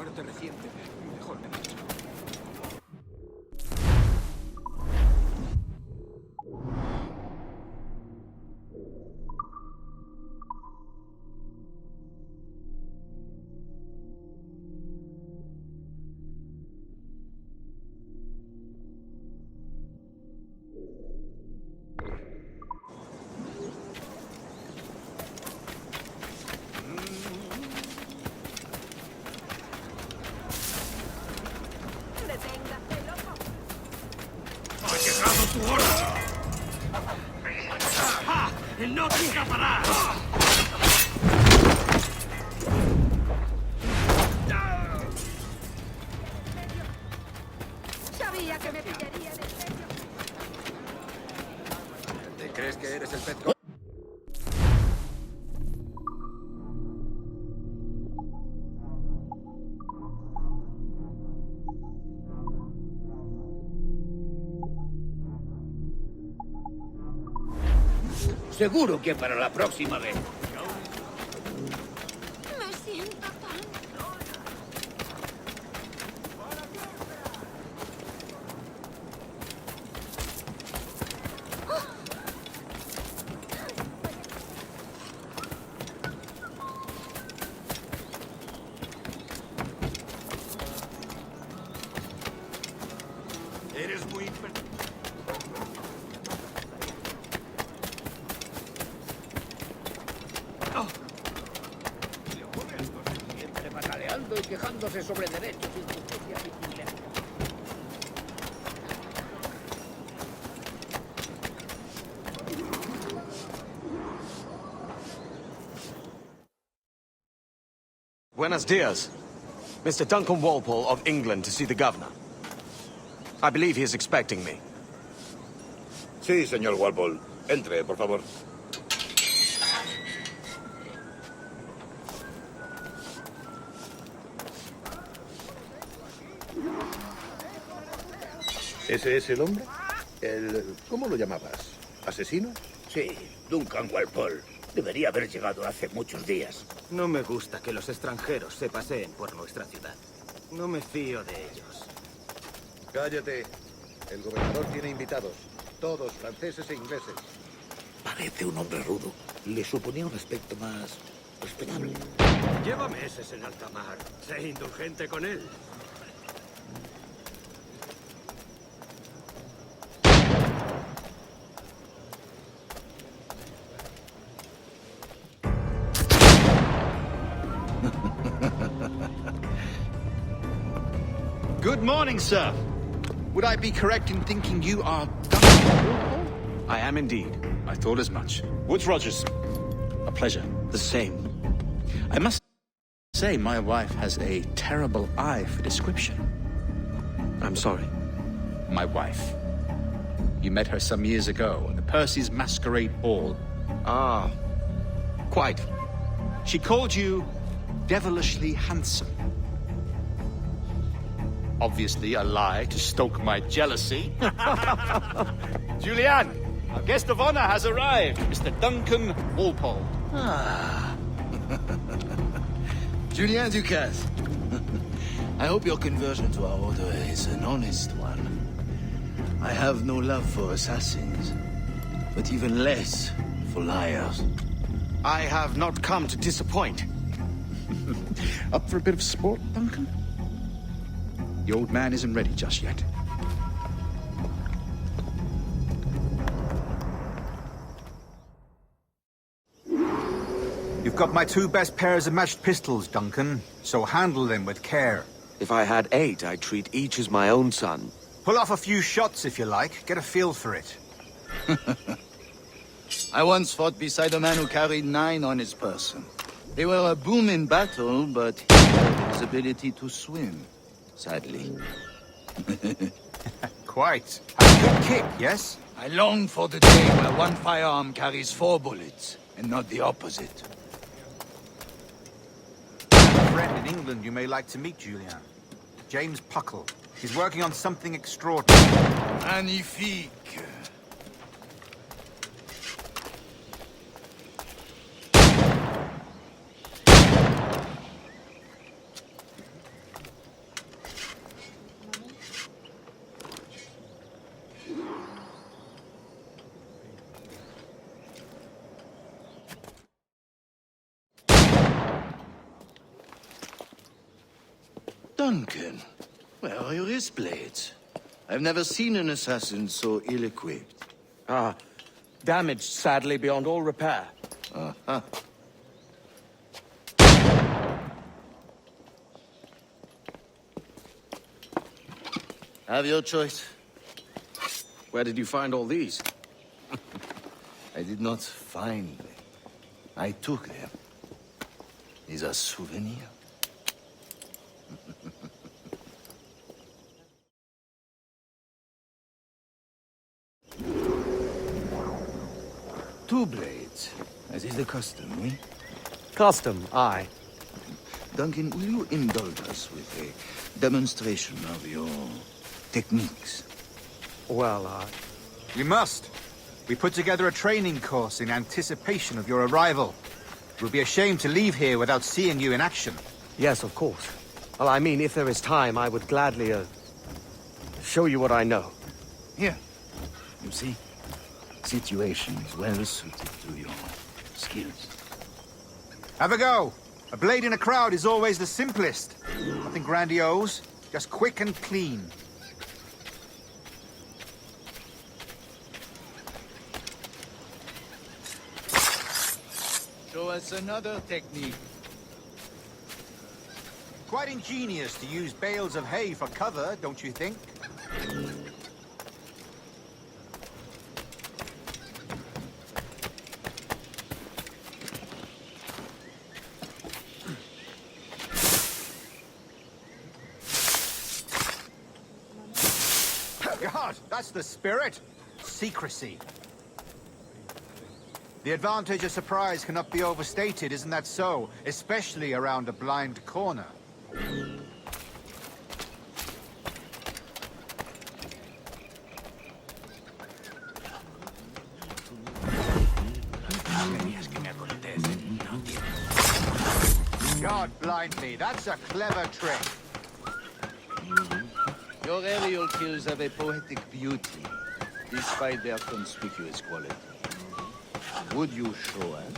muerte reciente. Mejor me dicho. ¡No te escaparás! Sabía que me pillaría en el medio. ¿Te crees que eres el Petro? Seguro que para la próxima vez. Me siento tan sola. Eres muy... Siempre pataleando y quejándose sobre derechos, injusticias y privilegios. Buenos dias. Mr. Duncan Walpole of England to see the governor. I believe he is expecting me. Sí, señor Walpole. Entre, por favor. ¿Ese es el hombre? ¿Cómo lo llamabas? ¿Asesino? Sí, Duncan Walpole. Debería haber llegado hace muchos días. No me gusta que los extranjeros se paseen por nuestra ciudad. No me fío de ellos. Cállate. El gobernador tiene invitados. Todos franceses e ingleses. Parece un hombre rudo. Le suponía un aspecto más respetable. Lleva meses en alta mar. Sé indulgente con él. Good morning, sir. Would I be correct in thinking you are Duncan? I am indeed. I thought as much. Woods Rogers. A pleasure. The same. I must say my wife has a terrible eye for description. I'm sorry. My wife. You met her some years ago at the Percy's Masquerade Ball. Ah, quite. She called you devilishly handsome. Obviously a lie to stoke my jealousy. Julianne, our guest of honor has arrived, Mr. Duncan Walpole. Ah. Julien Ducasse. I hope your conversion to our order is an honest one. I have no love for assassins, but even less for liars. I have not come to disappoint. Up for a bit of sport, Duncan? The old man isn't ready just yet. You've got my two best pairs of matched pistols, Duncan, so handle them with care. If I had 8, I'd treat each as my own son. Pull off a few shots if you like. Get a feel for it. I once fought beside a man who carried 9 on his person. They were a boon in battle, but he had his ability to swim, sadly. Quite. A good kick, yes? I long for the day where one firearm carries 4 bullets, and not the opposite. I have a friend in England you may like to meet, Julian. James Puckle. He's working on something extraordinary. Magnifique. Duncan, where are your wrist blades? I've never seen an assassin so ill-equipped. Damaged, sadly, beyond all repair. Uh-huh. Have your choice. Where did you find all these? I did not find them. I took them. Is a souvenir. Two blades, as is the custom, eh? Custom, aye. Duncan, will you indulge us with a demonstration of your techniques? Well, You must. We put together a training course in anticipation of your arrival. It would be a shame to leave here without seeing you in action. yes, of course. Well, I mean, if there is time, I would gladly, show you what I know. Here. You see? Situations well suited to your skills. Have a go. A blade in a crowd is always the simplest. Nothing grandiose, just quick and clean. Show us another technique. Quite ingenious to use bales of hay for cover, don't you think? God, that's the spirit. Secrecy. The advantage of surprise cannot be overstated, isn't that so? Especially around a blind corner. God blind me, that's a clever trick. Your aerial kills have a poetic beauty, despite their conspicuous quality. Would you show us?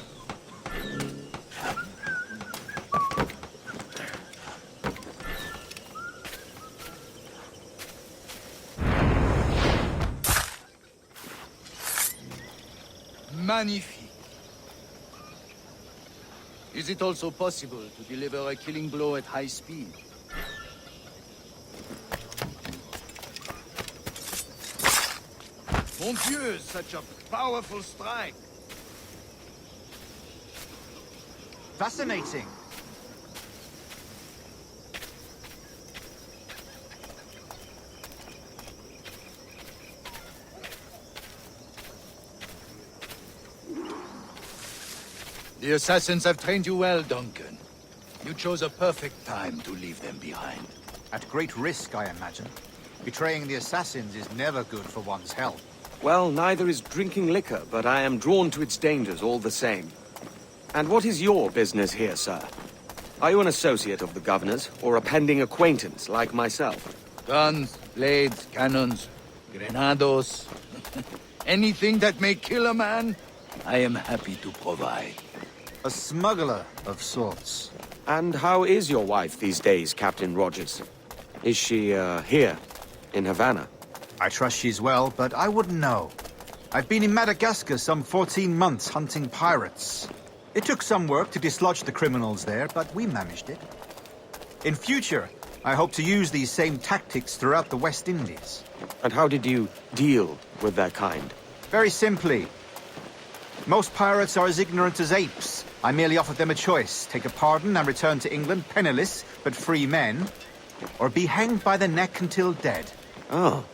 Magnifique. Is it also possible to deliver a killing blow at high speed? Mon Dieu, such a powerful strike. Fascinating. The assassins have trained you well, Duncan. You chose a perfect time to leave them behind. At great risk, I imagine. Betraying the assassins is never good for one's health. Well, neither is drinking liquor, but I am drawn to its dangers all the same. And what is your business here, sir? Are you an associate of the governor's, or a pending acquaintance like myself? Guns, blades, cannons, grenados. Anything that may kill a man, I am happy to provide. A smuggler of sorts. And how is your wife these days, Captain Rogers? Is she, here, in Havana? I trust she's well, but I wouldn't know. I've been in Madagascar some 14 months hunting pirates. It took some work to dislodge the criminals there, but we managed it. In future, I hope to use these same tactics throughout the West Indies. And how did you deal with their kind? Very simply. Most pirates are as ignorant as apes. I merely offered them a choice. Take a pardon and return to England penniless, but free men. Or be hanged by the neck until dead. Oh.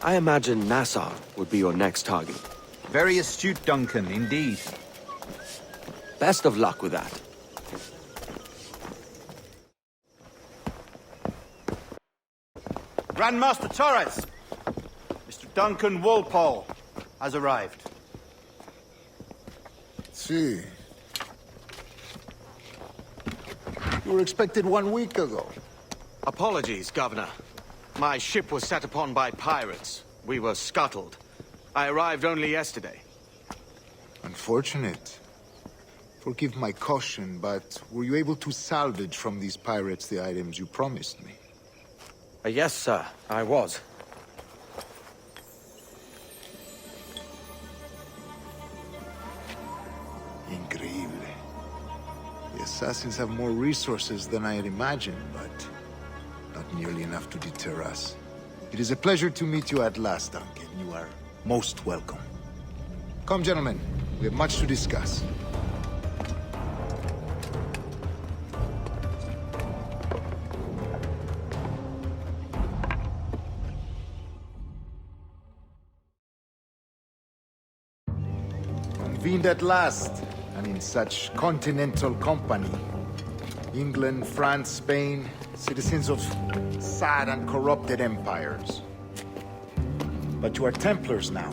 I imagine Nassau would be your next target. Very astute, Duncan, indeed. Best of luck with that. Grandmaster Torres! Mr. Duncan Walpole has arrived. See. You were expected 1 week ago. Apologies, Governor. My ship was set upon by pirates. We were scuttled. I arrived only yesterday. Unfortunate. Forgive my caution, but were you able to salvage from these pirates the items you promised me? Yes, sir, I was. Increíble. The assassins have more resources than I had imagined, but not nearly enough to deter us. It is a pleasure to meet you at last, Duncan. You are most welcome. Come, gentlemen. We have much to discuss. Convened at last, and in such continental company. England, France, Spain, citizens of sad and corrupted empires. But you are Templars now,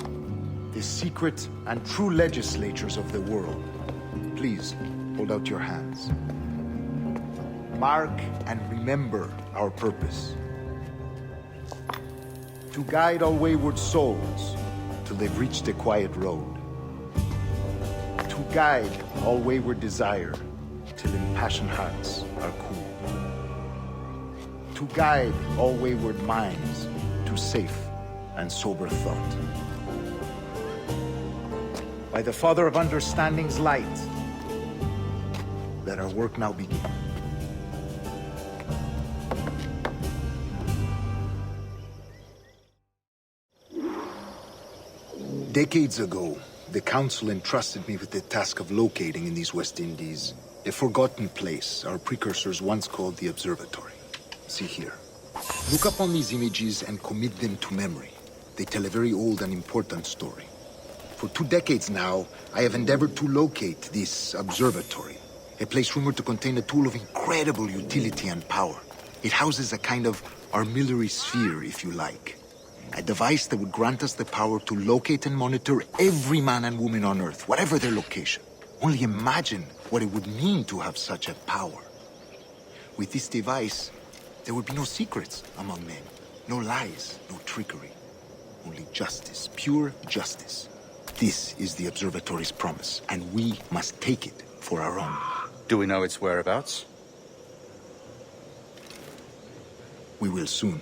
the secret and true legislators of the world. Please, hold out your hands. Mark and remember our purpose. To guide all wayward souls till they've reached a quiet road. To guide all wayward desire till impassioned hearts are cool. To guide all wayward minds to safe and sober thought. By the Father of Understanding's light, let our work now begin. Decades ago, the Council entrusted me with the task of locating in these West Indies a forgotten place our precursors once called the Observatory. See here. Look upon these images and commit them to memory. They tell a very old and important story. For 2 decades now, I have endeavored to locate this observatory, a place rumored to contain a tool of incredible utility and power. It houses a kind of armillary sphere, if you like. A device that would grant us the power to locate and monitor every man and woman on Earth, whatever their location. Only imagine what it would mean to have such a power. With this device, there would be no secrets among men, no lies, no trickery. Only justice, pure justice. This is the Observatory's promise, and we must take it for our own. Do we know its whereabouts? We will soon.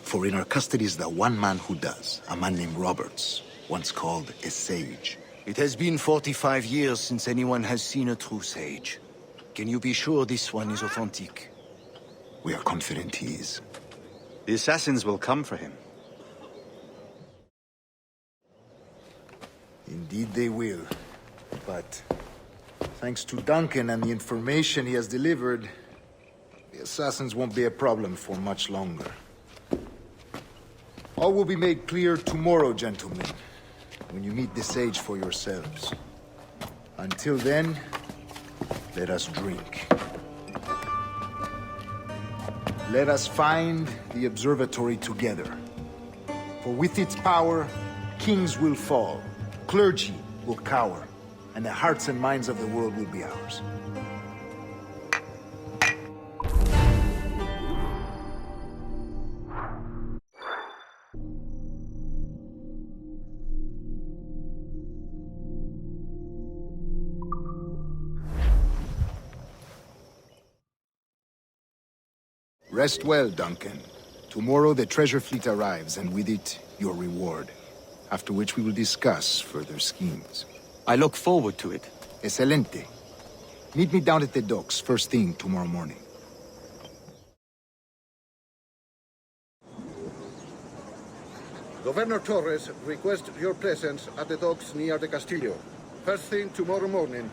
For in our custody is the one man who does, a man named Roberts, once called a sage. It has been 45 years since anyone has seen a true sage. Can you be sure this one is authentic? We are confident he is. The assassins will come for him. Indeed they will. But thanks to Duncan and the information he has delivered, the assassins won't be a problem for much longer. All will be made clear tomorrow, gentlemen, when you meet the sage for yourselves. Until then, let us drink. Let us find the observatory together. For with its power, kings will fall, clergy will cower, and the hearts and minds of the world will be ours. Rest well, Duncan. Tomorrow the treasure fleet arrives, and with it, your reward. After which we will discuss further schemes. I look forward to it. Excelente. Meet me down at the docks first thing tomorrow morning. Governor Torres requests your presence at the docks near the Castillo. First thing tomorrow morning.